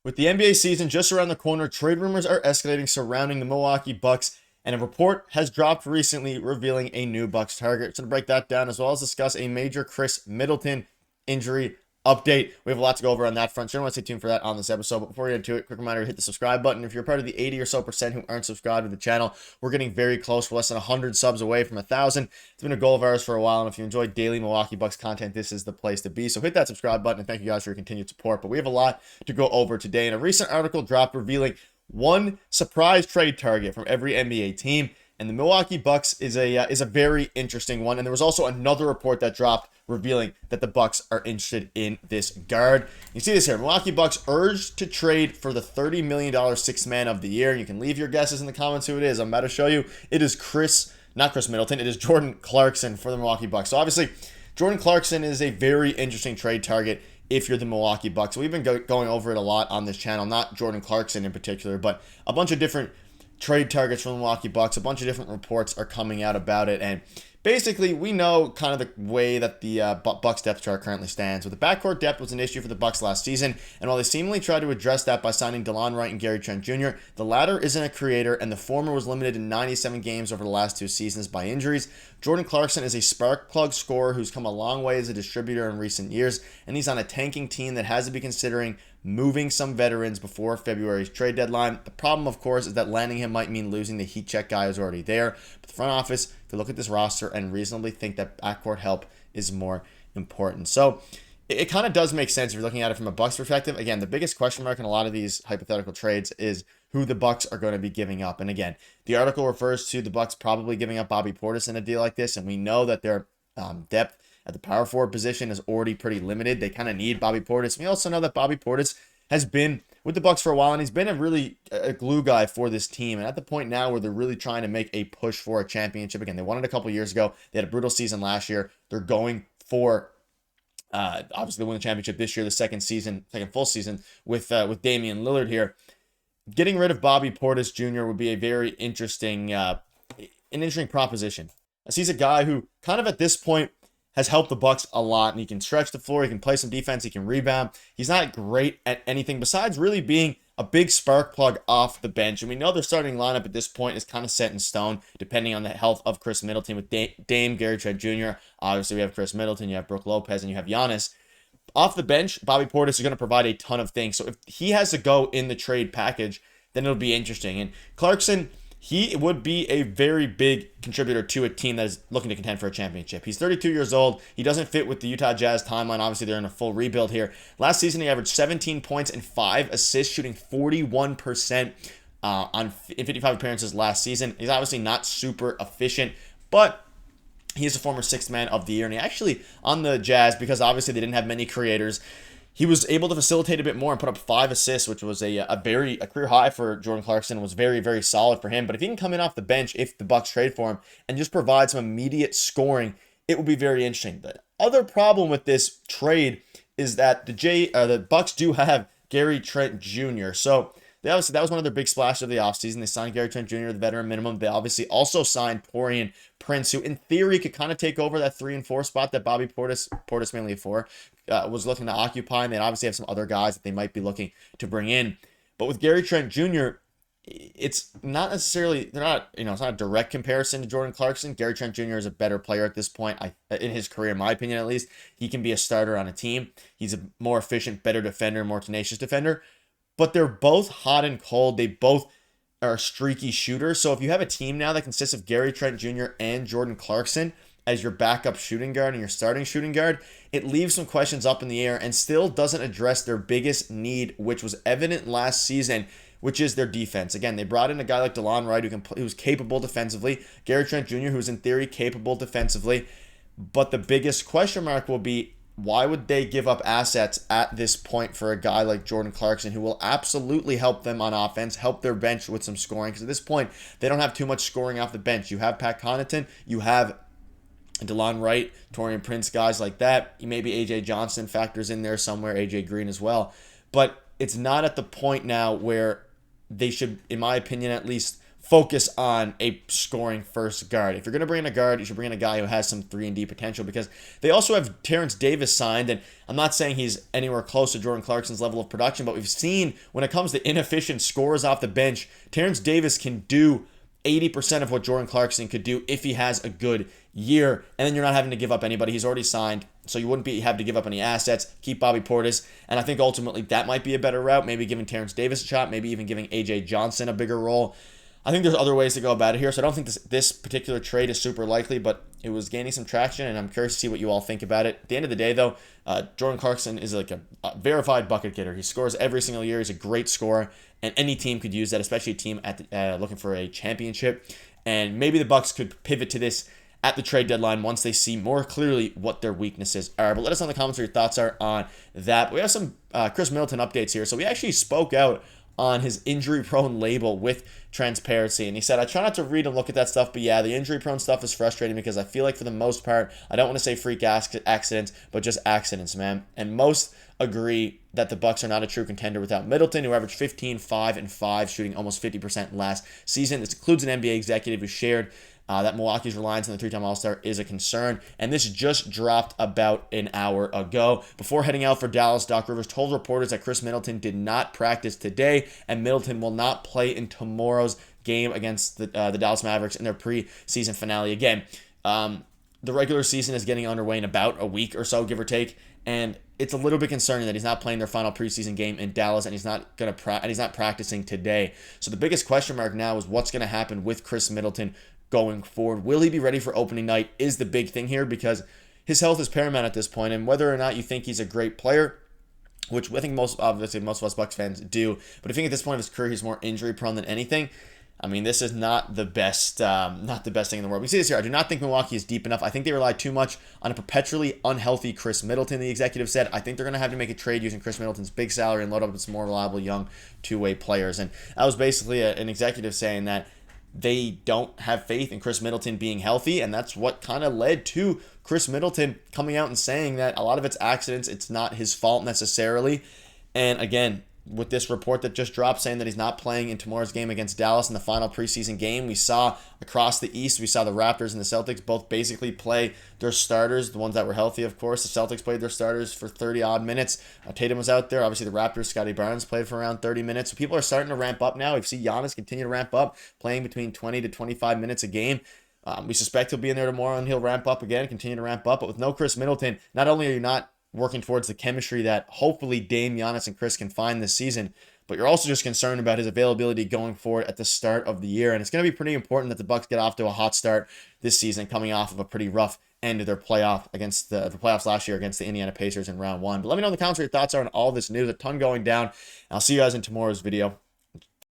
With the NBA season just around the corner, trade rumors are escalating surrounding the Milwaukee Bucks, and a report has dropped recently revealing a new Bucks target. So to break that down, as well as discuss a major Khris Middleton injury update. We have a lot to go over on that front, so I don't want to stay tuned for that on this episode. But before we get into it, quick reminder to hit the subscribe button. If you're part of the 80 or so percent who aren't subscribed to the channel, we're getting very close. We're less than 100 subs away from 1,000. It's been a goal of ours for a while, and if you enjoy daily Milwaukee Bucks content, this is the place to be. So hit that subscribe button, and thank you guys for your continued support. But we have a lot to go over today, and a recent article dropped revealing one surprise trade target from every NBA team. And the Milwaukee Bucks is a very interesting one. And there was also another report that dropped revealing that the Bucks are interested in this guard. You see this here. Milwaukee Bucks urged to trade for the $30 million sixth man of the year. You can leave your guesses in the comments who it is. I'm about to show you. It is not Khris Middleton. It is Jordan Clarkson for the Milwaukee Bucks. So obviously, Jordan Clarkson is a very interesting trade target if you're the Milwaukee Bucks. We've been going over it a lot on this channel. Not Jordan Clarkson in particular, but a bunch of different trade targets from the Milwaukee Bucks. A bunch of different reports are coming out about it, and basically we know kind of the way that the Bucks depth chart currently stands. With the backcourt depth was an issue for the Bucks last season, and while they seemingly tried to address that by signing DeLon Wright and Gary Trent Jr., the latter isn't a creator, and the former was limited to 97 games over the last two seasons by injuries. Jordan Clarkson is a spark plug scorer who's come a long way as a distributor in recent years, and he's on a tanking team that has to be considering moving some veterans before February's trade deadline. The problem, of course, is that landing him might mean losing the heat check guy who's already there. But the front office could look at this roster and reasonably think that backcourt help is more important. So it kind of does make sense if you're looking at it from a Bucks perspective. Again, the biggest question mark in a lot of these hypothetical trades is who the Bucks are going to be giving up. And again, the article refers to the Bucks probably giving up Bobby Portis in a deal like this, and we know that their depth at the power forward position is already pretty limited. They kind of need Bobby Portis. We also know that Bobby Portis has been with the Bucks for a while, and he's been a glue guy for this team. And at the point now where they're really trying to make a push for a championship again, they won it a couple years ago. They had a brutal season last year. They're going for obviously they won the championship this year, the second full season with Damian Lillard here. Getting rid of Bobby Portis Jr. would be a very interesting proposition, as he's a guy who kind of at this point has helped the Bucks a lot, and he can stretch the floor, he can play some defense, he can rebound. He's not great at anything besides really being a big spark plug off the bench, and we know their starting lineup at this point is kind of set in stone, depending on the health of Khris Middleton with Dame, Gary Trent Jr. Obviously, we have Khris Middleton, you have Brook Lopez, and you have Giannis. Off the bench, Bobby Portis is going to provide a ton of things, so if he has to go in the trade package, then it'll be interesting. And Clarkson, he would be a very big contributor to a team that is looking to contend for a championship. He's 32 years old. He doesn't fit with the Utah Jazz timeline. Obviously, they're in a full rebuild here. Last season, he averaged 17 points and 5 assists, shooting 41% in 55 appearances last season. He's obviously not super efficient, but he is a former sixth man of the year. And he actually, on the Jazz, because obviously they didn't have many creators, he was able to facilitate a bit more and put up 5 assists, which was a career high for Jordan Clarkson. It was very, very solid for him. But if he can come in off the bench, if the Bucks trade for him, and just provide some immediate scoring, it would be very interesting. The other problem with this trade is that the Bucks do have Gary Trent Jr. So that was one of their big splashes of the offseason. They signed Gary Trent Jr. the veteran minimum. They obviously also signed Taurean Prince, who in theory could kind of take over that 3 and 4 spot that Bobby Portis mainly a 4, was looking to occupy. And they obviously have some other guys that they might be looking to bring in. But with Gary Trent Jr., it's not necessarily, it's not a direct comparison to Jordan Clarkson. Gary Trent Jr. is a better player at this point in his career, in my opinion at least. He can be a starter on a team. He's a more efficient, better defender, more tenacious defender. But they're both hot and cold. They both are streaky shooters. So if you have a team now that consists of Gary Trent Jr. and Jordan Clarkson as your backup shooting guard and your starting shooting guard, it leaves some questions up in the air and still doesn't address their biggest need, which was evident last season, which is their defense. Again, they brought in a guy like DeLon Wright who's capable defensively, Gary Trent Jr., who's in theory capable defensively. But the biggest question mark will be, why would they give up assets at this point for a guy like Jordan Clarkson, who will absolutely help them on offense, help their bench with some scoring? Because at this point, they don't have too much scoring off the bench. You have Pat Connaughton, you have DeLon Wright, Taurean Prince, guys like that. Maybe A.J. Johnson factors in there somewhere, A.J. Green as well. But it's not at the point now where they should, in my opinion at least, focus on a scoring first guard. If you're going to bring in a guard, you should bring in a guy who has some 3-and-D potential, because they also have Terrence Davis signed, and I'm not saying he's anywhere close to Jordan Clarkson's level of production, but we've seen when it comes to inefficient scores off the bench, Terrence Davis can do 80% of what Jordan Clarkson could do if he has a good year, and then you're not having to give up anybody. He's already signed, so you wouldn't have to give up any assets, keep Bobby Portis, and I think ultimately that might be a better route, maybe giving Terrence Davis a shot, maybe even giving A.J. Johnson a bigger role. I think there's other ways to go about it here, so I don't think this particular trade is super likely, but it was gaining some traction, and I'm curious to see what you all think about it. At the end of the day, though, Jordan Clarkson is like a verified bucket getter. He scores every single year. He's a great scorer, and any team could use that, especially a team looking for a championship. And maybe the Bucks could pivot to this at the trade deadline once they see more clearly what their weaknesses are. But let us know in the comments what your thoughts are on that. But we have some Khris Middleton updates here. So we actually spoke out on his injury-prone label with transparency, and he said, I try not to read and look at that stuff, but yeah, the injury-prone stuff is frustrating because I feel like for the most part, I don't want to say freak accidents, but just accidents, man. And most agree that the Bucks are not a true contender without Middleton, who averaged 15, 5, and 5, shooting almost 50% last season. This includes an NBA executive who shared that Milwaukee's reliance on the 3-time All-Star is a concern, and this just dropped about an hour ago. Before heading out for Dallas, Doc Rivers told reporters that Khris Middleton did not practice today, and Middleton will not play in tomorrow's game against the Dallas Mavericks in their preseason finale. Again, the regular season is getting underway in about a week or so, give or take, and it's a little bit concerning that he's not playing their final preseason game in Dallas, and he's not practicing today. So the biggest question mark now is what's going to happen with Khris Middleton going forward. Will he be ready for opening night is the big thing here, because his health is paramount at this point, and whether or not you think he's a great player, which I think most of us Bucks fans do, but I think at this point of his career he's more injury prone than anything. I mean, this is not the best thing in the world. We see this here. I do not think Milwaukee is deep enough. I think they rely too much on a perpetually unhealthy Khris Middleton, the executive said. I think they're going to have to make a trade using Khris Middleton's big salary and load up with some more reliable young two-way players. And that was basically an executive saying that they don't have faith in Khris Middleton being healthy, and that's what kind of led to Khris Middleton coming out and saying that a lot of it's accidents, it's not his fault necessarily. And again, with this report that just dropped saying that he's not playing in tomorrow's game against Dallas in the final preseason game, we saw across the East, we saw the Raptors and the Celtics both basically play their starters, the ones that were healthy, of course. The Celtics played their starters for 30-odd minutes. Tatum was out there. Obviously, the Raptors, Scottie Barnes, played for around 30 minutes. So people are starting to ramp up now. We've seen Giannis continue to ramp up, playing between 20 to 25 minutes a game. We suspect he'll be in there tomorrow, and he'll ramp up again, continue to ramp up. But with no Khris Middleton, not only are you not working towards the chemistry that hopefully Dame, Giannis, and Khris can find this season, but you're also just concerned about his availability going forward at the start of the year. And it's going to be pretty important that the Bucks get off to a hot start this season, coming off of a pretty rough end of their playoff against the playoffs last year against the Indiana Pacers in round 1. But let me know in the comments what your thoughts are on all this news. A ton going down. And I'll see you guys in tomorrow's video.